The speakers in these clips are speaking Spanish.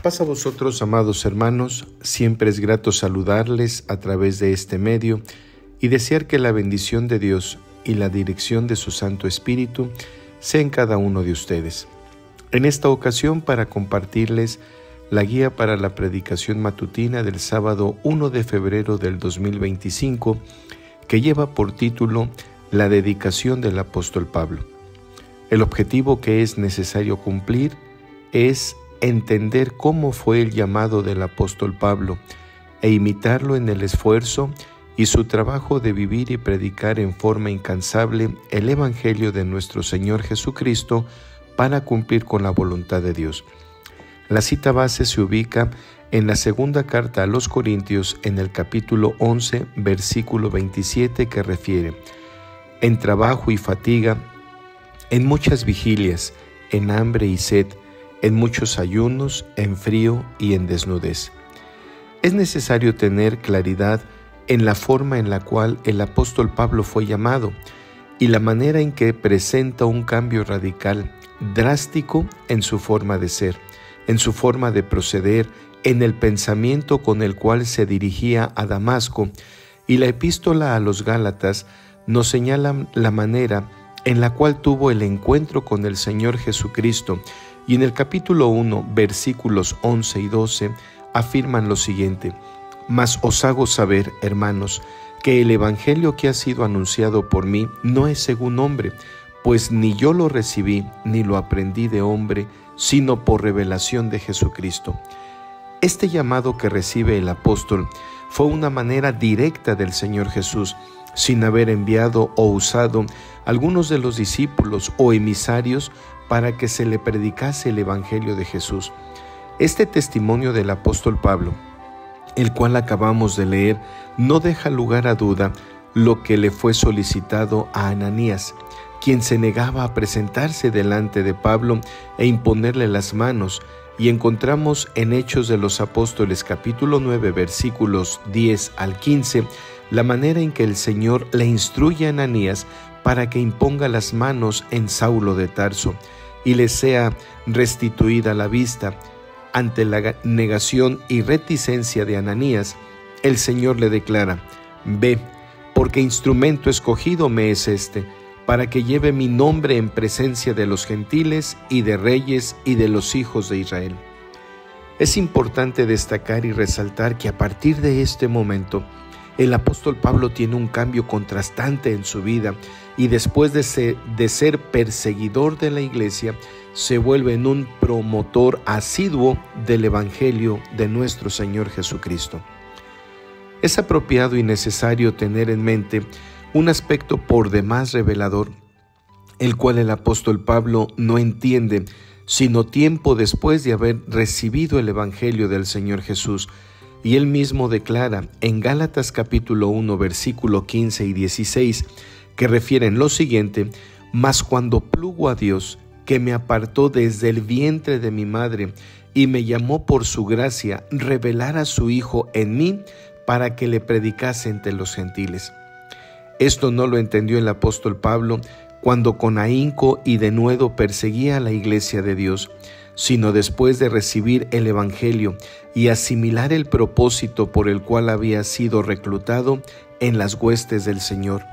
Paz a vosotros, amados hermanos. Siempre es grato saludarles a través de este medio y desear que la bendición de Dios y la dirección de su Santo Espíritu sea en cada uno de ustedes. En esta ocasión, para compartirles la guía para la predicación matutina del sábado 1 de febrero del 2025, que lleva por título La dedicación del apóstol Pablo. El objetivo que es necesario cumplir es entender cómo fue el llamado del apóstol Pablo e imitarlo en el esfuerzo y su trabajo de vivir y predicar en forma incansable el Evangelio de nuestro Señor Jesucristo para cumplir con la voluntad de Dios. La cita base se ubica en la segunda carta a los Corintios, en el capítulo 11, versículo 27, que refiere: en trabajo y fatiga, en muchas vigilias, en hambre y sed, en muchos ayunos, en frío y en desnudez. Es necesario tener claridad en la forma en la cual el apóstol Pablo fue llamado y la manera en que presenta un cambio radical, drástico en su forma de ser, en su forma de proceder, en el pensamiento con el cual se dirigía a Damasco, y la epístola a los Gálatas nos señala la manera en la cual tuvo el encuentro con el Señor Jesucristo, y en el capítulo 1, versículos 11 y 12, afirman lo siguiente: mas os hago saber, hermanos, que el evangelio que ha sido anunciado por mí no es según hombre, pues ni yo lo recibí ni lo aprendí de hombre, sino por revelación de Jesucristo. Este llamado que recibe el apóstol fue una manera directa del Señor Jesús, sin haber enviado o usado algunos de los discípulos o emisarios para que se le predicase el Evangelio de Jesús. Este testimonio del apóstol Pablo, el cual acabamos de leer, no deja lugar a duda lo que le fue solicitado a Ananías, quien se negaba a presentarse delante de Pablo e imponerle las manos, y encontramos en Hechos de los Apóstoles capítulo 9 versículos 10 al 15 la manera en que el Señor le instruye a Ananías para que imponga las manos en Saulo de Tarso y le sea restituida la vista. Ante la negación y reticencia de Ananías, el Señor le declara: ve, porque instrumento escogido me es este, para que lleve mi nombre en presencia de los gentiles y de reyes y de los hijos de Israel. Es importante destacar y resaltar que a partir de este momento, el apóstol Pablo tiene un cambio contrastante en su vida, y después de ser perseguidor de la iglesia, se vuelve en un promotor asiduo del Evangelio de nuestro Señor Jesucristo. Es apropiado y necesario tener en mente un aspecto por demás revelador, el cual el apóstol Pablo no entiende sino tiempo después de haber recibido el Evangelio del Señor Jesús. Y él mismo declara en Gálatas capítulo 1, versículo 15 y 16, que refieren lo siguiente: mas cuando plugo a Dios, que me apartó desde el vientre de mi madre y me llamó por su gracia, revelar a su Hijo en mí para que le predicase entre los gentiles. Esto no lo entendió el apóstol Pablo cuando con ahínco y denuedo perseguía a la iglesia de Dios, sino después de recibir el Evangelio y asimilar el propósito por el cual había sido reclutado en las huestes del Señor.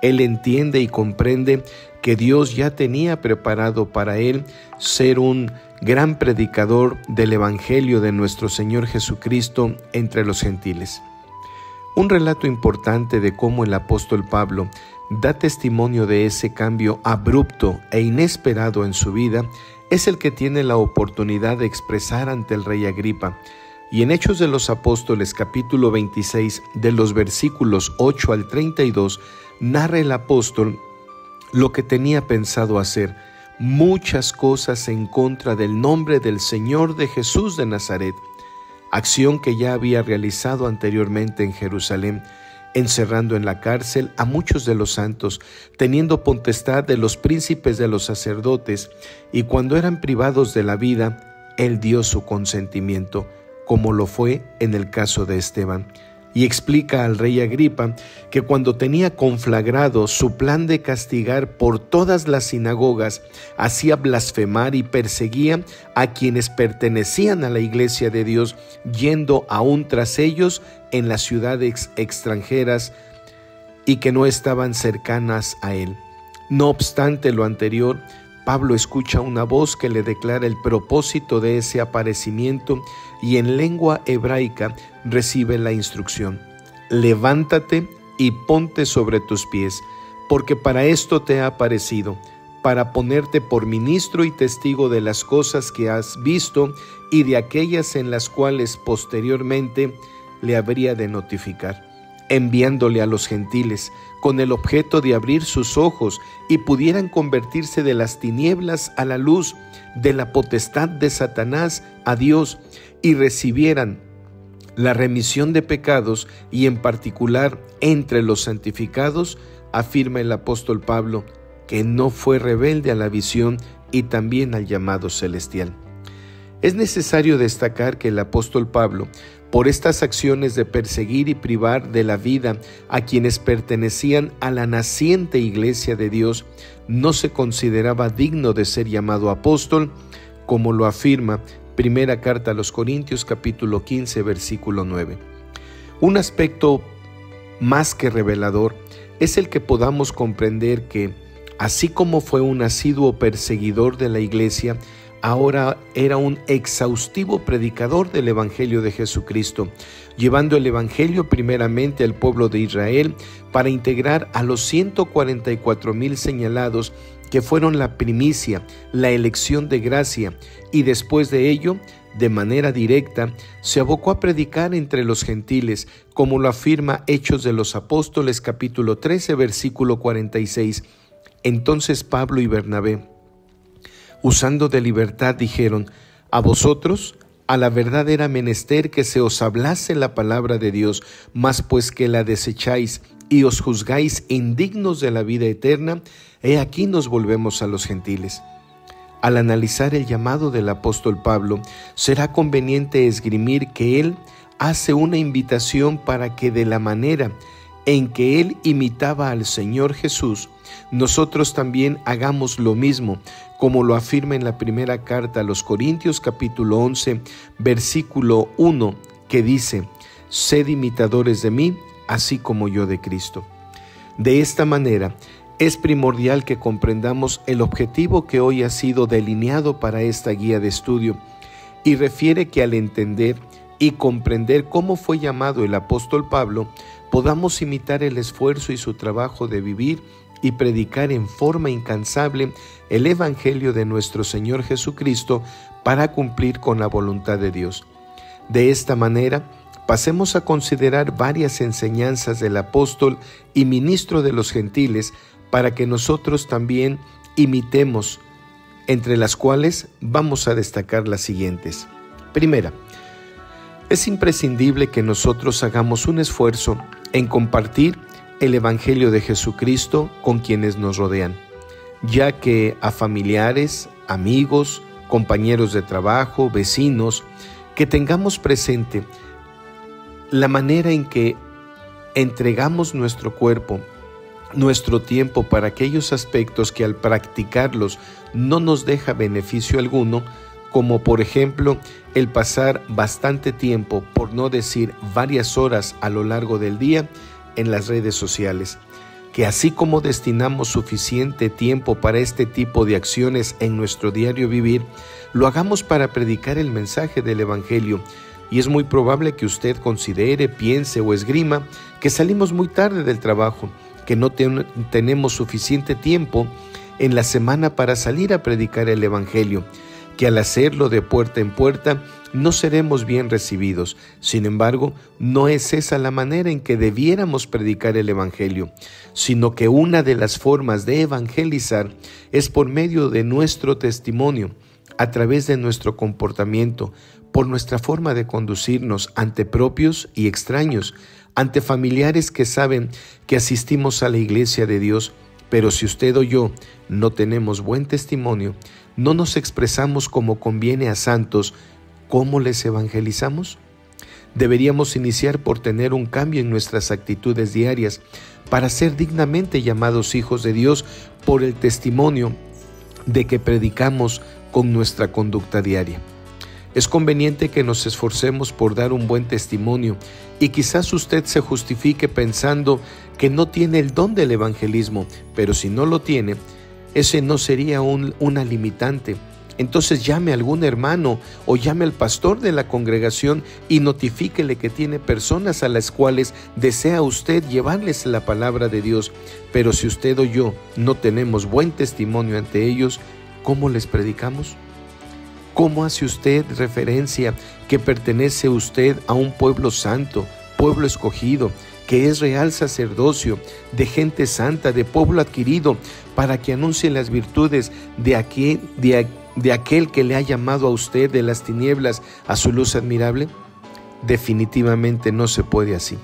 Él entiende y comprende que Dios ya tenía preparado para él ser un gran predicador del Evangelio de nuestro Señor Jesucristo entre los gentiles. Un relato importante de cómo el apóstol Pablo da testimonio de ese cambio abrupto e inesperado en su vida es el que tiene la oportunidad de expresar ante el rey Agripa. Y en Hechos de los Apóstoles capítulo 26, de los versículos 8 al 32, narra el apóstol lo que tenía pensado hacer: muchas cosas en contra del nombre del Señor de Jesús de Nazaret, acción que ya había realizado anteriormente en Jerusalén, encerrando en la cárcel a muchos de los santos, teniendo potestad de los príncipes de los sacerdotes, y cuando eran privados de la vida, él dio su consentimiento, como lo fue en el caso de Esteban. y explica al rey Agripa que cuando tenía conflagrado su plan de castigar por todas las sinagogas, hacía blasfemar y perseguía a quienes pertenecían a la iglesia de Dios, yendo aún tras ellos en las ciudades extranjeras y que no estaban cercanas a él. No obstante lo anterior, Pablo escucha una voz que le declara el propósito de ese aparecimiento y en lengua hebraica recibe la instrucción: levántate y ponte sobre tus pies, porque para esto te ha aparecido, para ponerte por ministro y testigo de las cosas que has visto y de aquellas en las cuales posteriormente le habría de notificar, enviándole a los gentiles, con el objeto de abrir sus ojos y pudieran convertirse de las tinieblas a la luz, de la potestad de Satanás a Dios, y recibieran la remisión de pecados, y en particular entre los santificados, afirma el apóstol Pablo, que no fue rebelde a la visión y también al llamado celestial. Es necesario destacar que el apóstol Pablo, por estas acciones de perseguir y privar de la vida a quienes pertenecían a la naciente iglesia de Dios, no se consideraba digno de ser llamado apóstol, como lo afirma Primera Carta a los Corintios, capítulo 15, versículo 9. Un aspecto más que revelador es el que podamos comprender que, así como fue un asiduo perseguidor de la iglesia, ahora era un exhaustivo predicador del Evangelio de Jesucristo, llevando el Evangelio primeramente al pueblo de Israel para integrar a los 144,000 señalados que fueron la primicia, la elección de gracia, y después de ello, de manera directa, se abocó a predicar entre los gentiles, como lo afirma Hechos de los Apóstoles, capítulo 13, versículo 46. Entonces Pablo y Bernabé, usando de libertad, dijeron: a vosotros, a la verdad era menester que se os hablase la palabra de Dios, mas pues que la desecháis y os juzgáis indignos de la vida eterna, he aquí nos volvemos a los gentiles. Al analizar el llamado del apóstol Pablo, será conveniente esgrimir que él hace una invitación para que de la manera en que él imitaba al Señor Jesús, nosotros también hagamos lo mismo, como lo afirma en la primera carta a los Corintios, capítulo 11, versículo 1, que dice: sed imitadores de mí, así como yo de Cristo. De esta manera, es primordial que comprendamos el objetivo que hoy ha sido delineado para esta guía de estudio, y refiere que al entender y comprender cómo fue llamado el apóstol Pablo, podamos imitar el esfuerzo y su trabajo de vivir y predicar en forma incansable el Evangelio de nuestro Señor Jesucristo para cumplir con la voluntad de Dios. De esta manera, pasemos a considerar varias enseñanzas del apóstol y ministro de los gentiles para que nosotros también imitemos, entre las cuales vamos a destacar las siguientes. Primera, es imprescindible que nosotros hagamos un esfuerzo en compartir el Evangelio de Jesucristo con quienes nos rodean, ya que a familiares, amigos, compañeros de trabajo, vecinos, que tengamos presente la manera en que entregamos nuestro cuerpo, nuestro tiempo para aquellos aspectos que al practicarlos no nos deja beneficio alguno, como por ejemplo el pasar bastante tiempo, por no decir varias horas a lo largo del día, en las redes sociales, que así como destinamos suficiente tiempo para este tipo de acciones en nuestro diario vivir, lo hagamos para predicar el mensaje del Evangelio. Y es muy probable que usted considere, piense o esgrima que salimos muy tarde del trabajo, que no tenemos suficiente tiempo en la semana para salir a predicar el Evangelio, que al hacerlo de puerta en puerta no seremos bien recibidos. Sin embargo, no es esa la manera en que debiéramos predicar el Evangelio, sino que una de las formas de evangelizar es por medio de nuestro testimonio, a través de nuestro comportamiento, por nuestra forma de conducirnos ante propios y extraños, ante familiares que saben que asistimos a la iglesia de Dios, pero si usted o yo no tenemos buen testimonio, no nos expresamos como conviene a santos, ¿cómo les evangelizamos? Deberíamos iniciar por tener un cambio en nuestras actitudes diarias para ser dignamente llamados hijos de Dios por el testimonio de que predicamos con nuestra conducta diaria. Es conveniente que nos esforcemos por dar un buen testimonio y quizás usted se justifique pensando que no tiene el don del evangelismo, pero si no lo tiene, ese no sería una limitante. Entonces llame a algún hermano o llame al pastor de la congregación y notifíquele que tiene personas a las cuales desea usted llevarles la palabra de Dios. Pero si usted o yo no tenemos buen testimonio ante ellos, ¿cómo les predicamos? ¿Cómo hace usted referencia que pertenece usted a un pueblo santo, pueblo escogido, que es real sacerdocio, de gente santa, de pueblo adquirido, para que anuncie las virtudes de aquel que le ha llamado a usted de las tinieblas a su luz admirable? Definitivamente no se puede así.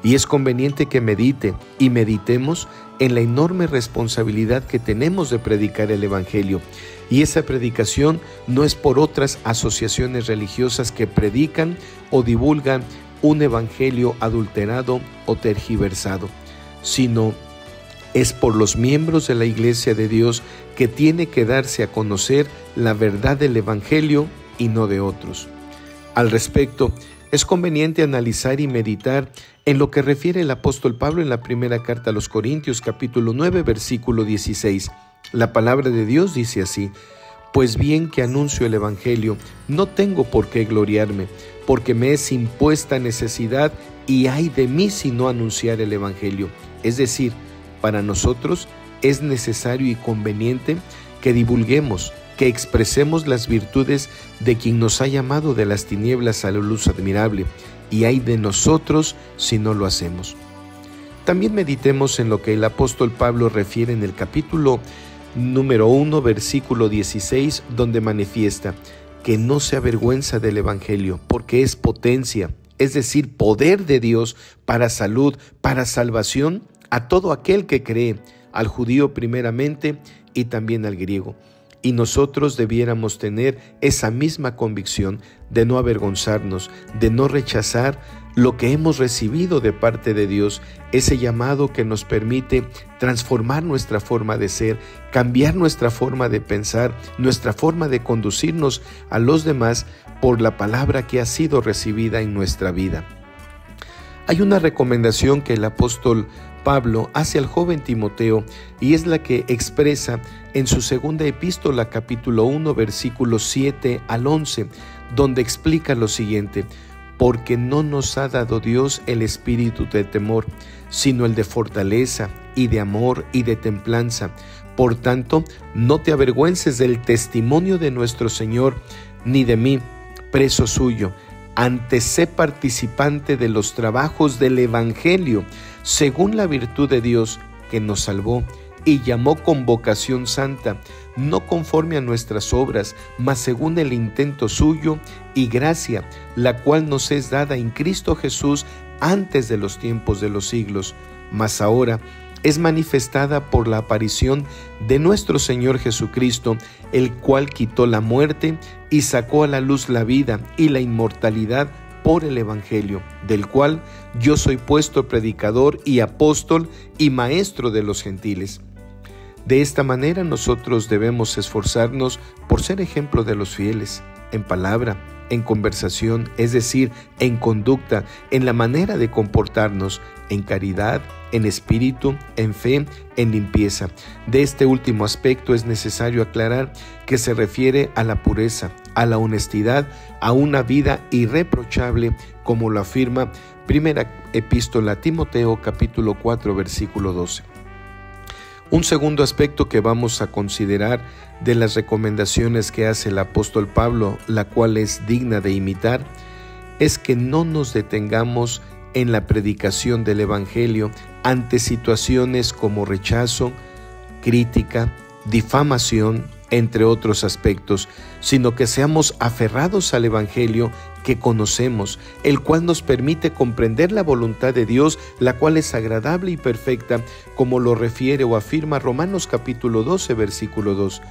Y es conveniente que medite y meditemos en la enorme responsabilidad que tenemos de predicar el Evangelio. Y esa predicación no es por otras asociaciones religiosas que predican o divulgan un evangelio adulterado o tergiversado, sino es por los miembros de la Iglesia de Dios que tiene que darse a conocer la verdad del evangelio y no de otros. Al respecto, es conveniente analizar y meditar en lo que refiere el apóstol Pablo en la primera carta a los Corintios, capítulo 9, versículo 16. La palabra de Dios dice así: pues bien que anuncio el evangelio, no tengo por qué gloriarme, porque me es impuesta necesidad y ay de mí si no anunciar el evangelio. Es decir, para nosotros es necesario y conveniente que divulguemos, que expresemos las virtudes de quien nos ha llamado de las tinieblas a la luz admirable, y ay de nosotros si no lo hacemos. También meditemos en lo que el apóstol Pablo refiere en el capítulo número 1, versículo 16, donde manifiesta que no se avergüenza del evangelio, porque es potencia, es decir, poder de Dios para salud, para salvación a todo aquel que cree, al judío primeramente y también al griego. Y nosotros debiéramos tener esa misma convicción de no avergonzarnos, de no rechazar lo que hemos recibido de parte de Dios, ese llamado que nos permite transformar nuestra forma de ser, cambiar nuestra forma de pensar, nuestra forma de conducirnos a los demás por la palabra que ha sido recibida en nuestra vida. Hay una recomendación que el apóstol Pablo hace al joven Timoteo y es la que expresa en su segunda epístola, capítulo 1, versículos 7 al 11, donde explica lo siguiente: porque no nos ha dado Dios el espíritu de temor, sino el de fortaleza y de amor y de templanza. Por tanto, no te avergüences del testimonio de nuestro Señor, ni de mí, preso suyo. Antes sé participante de los trabajos del Evangelio, según la virtud de Dios que nos salvó y llamó con vocación santa, no conforme a nuestras obras, mas según el intento suyo y gracia, la cual nos es dada en Cristo Jesús antes de los tiempos de los siglos, mas ahora es manifestada por la aparición de nuestro Señor Jesucristo, el cual quitó la muerte y sacó a la luz la vida y la inmortalidad por el Evangelio, del cual yo soy puesto predicador y apóstol y maestro de los gentiles. De esta manera nosotros debemos esforzarnos por ser ejemplo de los fieles, en palabra, en conversación, es decir, en conducta, en la manera de comportarnos, en caridad, en espíritu, en fe, en limpieza. De este último aspecto es necesario aclarar que se refiere a la pureza, a la honestidad, a una vida irreprochable, como lo afirma primera epístola a Timoteo, capítulo 4, versículo 12. Un segundo aspecto que vamos a considerar de las recomendaciones que hace el apóstol Pablo, la cual es digna de imitar, es que no nos detengamos en la predicación del Evangelio ante situaciones como rechazo, crítica, difamación, entre otros aspectos, sino que seamos aferrados al Evangelio que conocemos, el cual nos permite comprender la voluntad de Dios, la cual es agradable y perfecta, como lo refiere o afirma Romanos capítulo 12, versículo 2.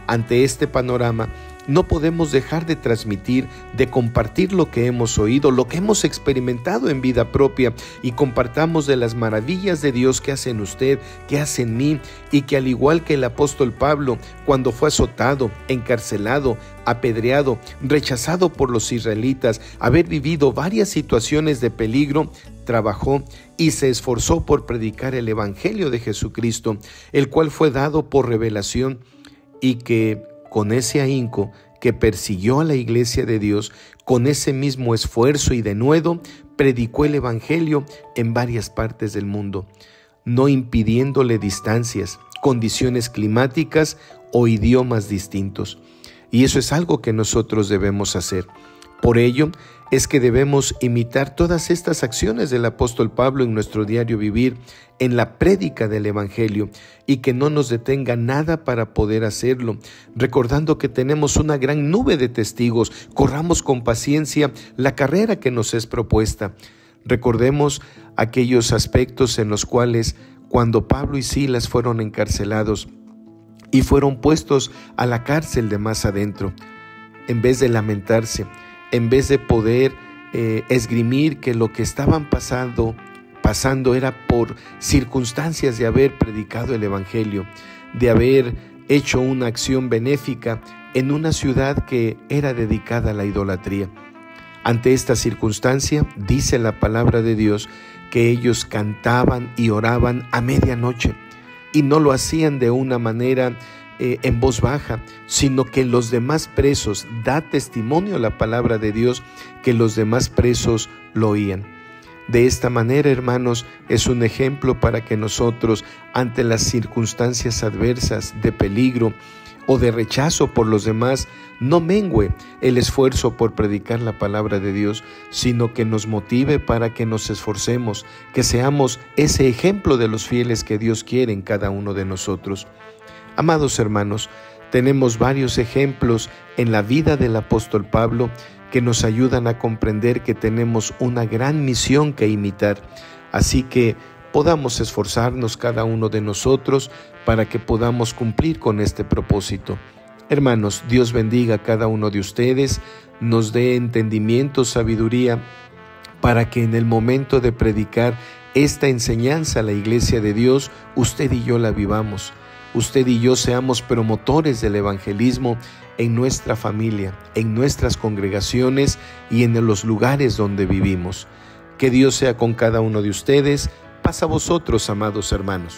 Ante este panorama, no podemos dejar de transmitir, de compartir lo que hemos oído, lo que hemos experimentado en vida propia, y compartamos de las maravillas de Dios que hace en usted, que hace en mí, y que al igual que el apóstol Pablo, cuando fue azotado, encarcelado, apedreado, rechazado por los israelitas, haber vivido varias situaciones de peligro, trabajó y se esforzó por predicar el Evangelio de Jesucristo, el cual fue dado por revelación, y que con ese ahínco que persiguió a la iglesia de Dios, con ese mismo esfuerzo y denuedo, predicó el Evangelio en varias partes del mundo, no impidiéndole distancias, condiciones climáticas o idiomas distintos. Y eso es algo que nosotros debemos hacer. Por ello es que debemos imitar todas estas acciones del apóstol Pablo en nuestro diario vivir, en la prédica del Evangelio, y que no nos detenga nada para poder hacerlo, recordando que tenemos una gran nube de testigos. Corramos con paciencia la carrera que nos es propuesta. Recordemos aquellos aspectos en los cuales, cuando Pablo y Silas fueron encarcelados y fueron puestos a la cárcel de más adentro, en vez de lamentarse, en vez de poder esgrimir que lo que estaban pasando era por circunstancias de haber predicado el Evangelio, de haber hecho una acción benéfica en una ciudad que era dedicada a la idolatría. Ante esta circunstancia, dice la palabra de Dios que ellos cantaban y oraban a medianoche, y no lo hacían de una manera en voz baja, sino que los demás presos, da testimonio la palabra de Dios, que los demás presos lo oían. De esta manera, hermanos, es un ejemplo para que nosotros, ante las circunstancias adversas de peligro o de rechazo por los demás, no mengüe el esfuerzo por predicar la palabra de Dios, sino que nos motive para que nos esforcemos, que seamos ese ejemplo de los fieles que Dios quiere en cada uno de nosotros. Amados hermanos, tenemos varios ejemplos en la vida del apóstol Pablo que nos ayudan a comprender que tenemos una gran misión que imitar. Así que podamos esforzarnos cada uno de nosotros para que podamos cumplir con este propósito. Hermanos, Dios bendiga a cada uno de ustedes, nos dé entendimiento, sabiduría, para que en el momento de predicar esta enseñanza a la iglesia de Dios, usted y yo la vivamos. Usted y yo seamos promotores del evangelismo en nuestra familia, en nuestras congregaciones y en los lugares donde vivimos. Que Dios sea con cada uno de ustedes. Paz a vosotros, amados hermanos.